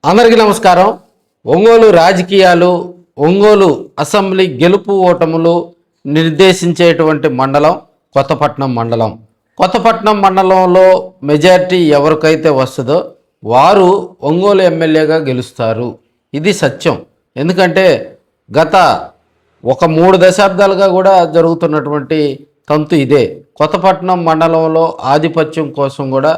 అందరికీ నమస్కారం. ఒంగోలు రాజకీయాలు, ఒంగోలు అసెంబ్లీ గెలుపు ఓటములు నిర్దేశించేటువంటి మండలం కొత్తపట్నం మండలం. కొత్తపట్నం మండలంలో మెజారిటీ ఎవరికైతే వస్తుందో వారు ఒంగోలు ఎమ్మెల్యేగా గెలుస్తారు. ఇది సత్యం. ఎందుకంటే గత ఒక 3 దశాబ్దాలుగా కూడా జరుగుతున్నటువంటి తంతు ఇదే. కొత్తపట్నం మండలంలో ఆధిపత్యం కోసం కూడా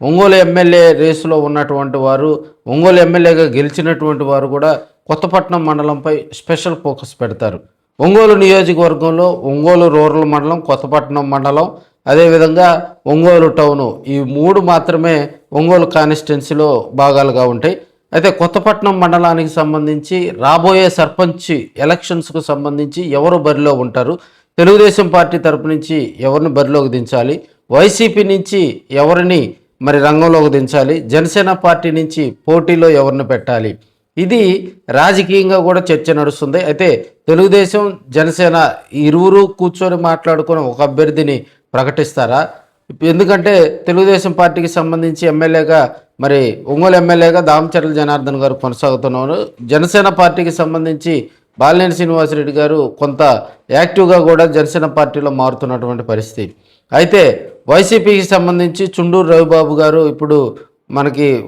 ఒంగోలు ఎమ్మెల్యే రేసులో ఉన్నటువంటి వారు, ఒంగోలు ఎమ్మెల్యేగా గెలిచినటువంటి వారు కూడా కొత్తపట్నం మండలంపై స్పెషల్ ఫోకస్ పెడతారు. ఒంగోలు నియోజకవర్గంలో ఒంగోలు రూరల్ మండలం, కొత్తపట్నం మండలం, అదేవిధంగా ఒంగోలు టౌను, ఈ 3 మాత్రమే ఒంగోలు కాన్స్టిట్యున్సీలో భాగాలుగా ఉంటాయి. అయితే కొత్తపట్నం మండలానికి సంబంధించి రాబోయే సర్పంచ్ ఎలక్షన్స్కు సంబంధించి ఎవరు బరిలో ఉంటారు, తెలుగుదేశం పార్టీ తరపు నుంచి ఎవరిని బరిలోకి దించాలి, వైసీపీ నుంచి ఎవరిని రంగంలోకి దించాలి, జనసేన పార్టీ నుంచి పోటీలో ఎవరిని పెట్టాలి, ఇది రాజకీయంగా కూడా చర్చ నడుస్తుంది. అయితే తెలుగుదేశం జనసేన ఇరువురు కూర్చొని మాట్లాడుకొని ఒక అభ్యర్థిని ప్రకటిస్తారా? ఎందుకంటే తెలుగుదేశం పార్టీకి సంబంధించి ఎమ్మెల్యేగా ఒంగోలు ఎమ్మెల్యేగా దామచర్ల జనార్దన్ గారు కొనసాగుతున్నారు. జనసేన పార్టీకి సంబంధించి బాలినేని శ్రీనివాసరెడ్డి గారు కొంత యాక్టివ్గా కూడా జనసేన పార్టీలో మారుతున్నటువంటి పరిస్థితి. అయితే వైసీపీకి సంబంధించి చుండూరు రవిబాబు గారు ఇప్పుడు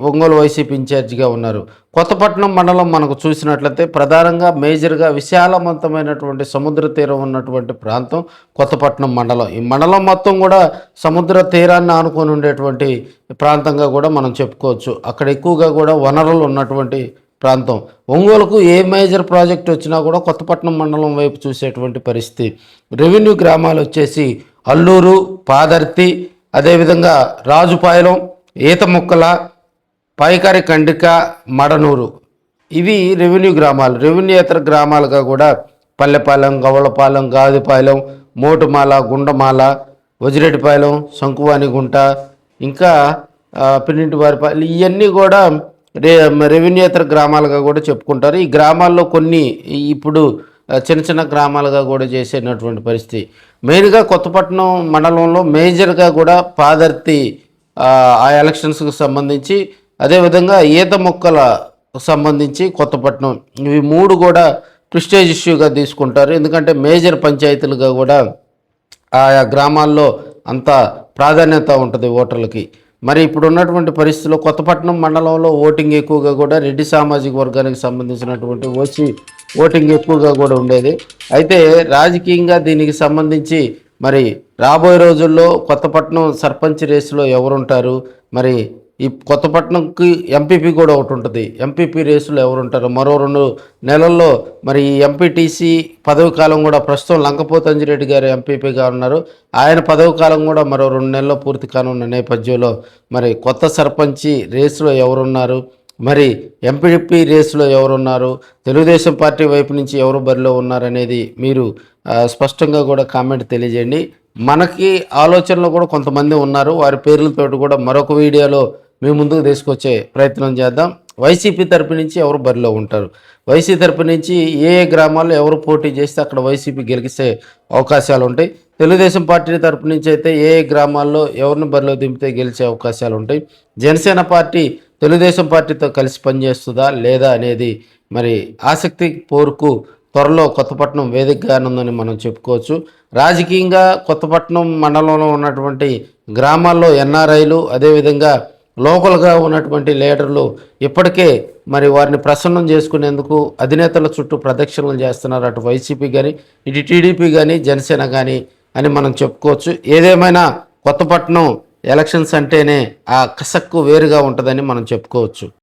ఒంగోలు వైసీపీ ఇన్ఛార్జిగా ఉన్నారు. కొత్తపట్నం మండలం మనకు చూసినట్లయితే ప్రధానంగా మేజర్గా విశాలవంతమైనటువంటి సముద్ర తీరం ఉన్నటువంటి ప్రాంతం కొత్తపట్నం మండలం. ఈ మండలం మొత్తం కూడా సముద్ర తీరాన్ని ఆనుకొని ఉండేటువంటి ప్రాంతంగా కూడా మనం చెప్పుకోవచ్చు. అక్కడ ఎక్కువగా కూడా వనరులు ఉన్నటువంటి ప్రాంతం. ఒంగోలుకు ఏ మేజర్ ప్రాజెక్ట్ వచ్చినా కూడా కొత్తపట్నం మండలం వైపు చూసేటువంటి పరిస్థితి. రెవెన్యూ గ్రామాలు వచ్చేసి అల్లూరు, పాదర్తి, అదేవిధంగా రాజుపాయలం, ఈతముక్కల, పైకరి కండిక, మడనూరు, ఇవి రెవెన్యూ గ్రామాలు. రెవెన్యూయేతర గ్రామాలుగా కూడా పల్లెపాలెం, గవళపాలెం, గాదిపాలెం, మోటుమాల, గుండమాల, వజిరెడ్డిపాలెం, శంకువానిగుంట, ఇంకా పిన్నింటివారిపాలెం, ఇవన్నీ కూడా రెవెన్యూయేతర గ్రామాలుగా కూడా చెప్పుకుంటారు. ఈ గ్రామాల్లో కొన్ని ఇప్పుడు చిన్న చిన్న గ్రామాలుగా కూడా చేసేటటువంటి పరిస్థితి. మెయిన్గా కొత్తపట్నం మండలంలో మేజర్గా కూడా పాదర్తి ఆ ఎలక్షన్స్కి సంబంధించి, అదేవిధంగా ఈత మొక్కలకు సంబంధించి కొత్తపట్నం, ఇవి 3 కూడా ప్రిస్టేజ్ ఇష్యూగా తీసుకుంటారు. ఎందుకంటే మేజర్ పంచాయతీలుగా కూడా ఆయా గ్రామాల్లో అంత ప్రాధాన్యత ఉంటుంది ఓటర్లకి. ఇప్పుడు ఉన్నటువంటి పరిస్థితుల్లో కొత్తపట్నం మండలంలో ఓటింగ్ ఎక్కువగా కూడా రెడ్డి సామాజిక వర్గానికి సంబంధించినటువంటి ఓటింగ్ ఎక్కువగా కూడా ఉండేది. అయితే రాజకీయంగా దీనికి సంబంధించి రాబోయే రోజుల్లో కొత్తపట్నం సర్పంచ్ రేసులో ఎవరుంటారు, ఈ కొత్తపట్నంకి ఎంపీపీ కూడా ఒకటి ఉంటుంది. ఎంపీపీ రేసులో ఎవరుంటారు? మరో 2 నెలల్లో ఈ ఎంపీటీసీ పదవి కాలం కూడా, ప్రస్తుతం లంకపోతు అంజిరెడ్డి గారు ఎంపీపీగా ఉన్నారు, ఆయన పదవి కాలం కూడా మరో 2 నెలల్లో పూర్తి కానున్న నేపథ్యంలో కొత్త సర్పంచి రేసులో ఎవరున్నారు, ఎంపీపీ రేసులో ఎవరున్నారు, తెలుగుదేశం పార్టీ వైపు నుంచి ఎవరు బరిలో ఉన్నారనేది మీరు స్పష్టంగా కూడా కామెంట్ తెలియజేయండి. మనకి ఆలోచనలో కూడా కొంతమంది ఉన్నారు, వారి పేర్లతో కూడా మరొక వీడియోలో మీ ముందుకు తీసుకొచ్చే ప్రయత్నం చేద్దాం. వైసీపీ తరపు నుంచి ఎవరు బరిలో ఉంటారు, వైసీపీ తరపు నుంచి ఏ గ్రామాల్లో ఎవరు పోటీ చేస్తే అక్కడ వైసీపీ గెలిచే అవకాశాలు ఉంటాయి, తెలుగుదేశం పార్టీ తరపు నుంచి అయితే ఏ గ్రామాల్లో ఎవరిని బరిలో దింపితే గెలిచే అవకాశాలు ఉంటాయి, జనసేన పార్టీ తెలుగుదేశం పార్టీతో కలిసి పనిచేస్తుందా లేదా అనేది ఆసక్తి పోరుకు త్వరలో కొత్తపట్నం వేదికగానుందని మనం చెప్పుకోవచ్చు. రాజకీయంగా కొత్తపట్నం మండలంలో ఉన్నటువంటి గ్రామాల్లో ఎన్ఆర్ఐలు, అదేవిధంగా లోకల్గా ఉన్నటువంటి లీడర్లు ఇప్పటికే వారిని ప్రసన్నం చేసుకునేందుకు అధినేతల చుట్టూ ప్రదక్షిణలు చేస్తున్నారు. అటు వైసీపీ కానీ, ఇటు టీడీపీ కానీ, జనసేన కానీ అని మనం చెప్పుకోవచ్చు. ఏదేమైనా కొత్తపట్నం ఎలక్షన్స్ అంటేనే ఆ కసక్కు వేరుగా ఉంటుందని మనం చెప్పుకోవచ్చు.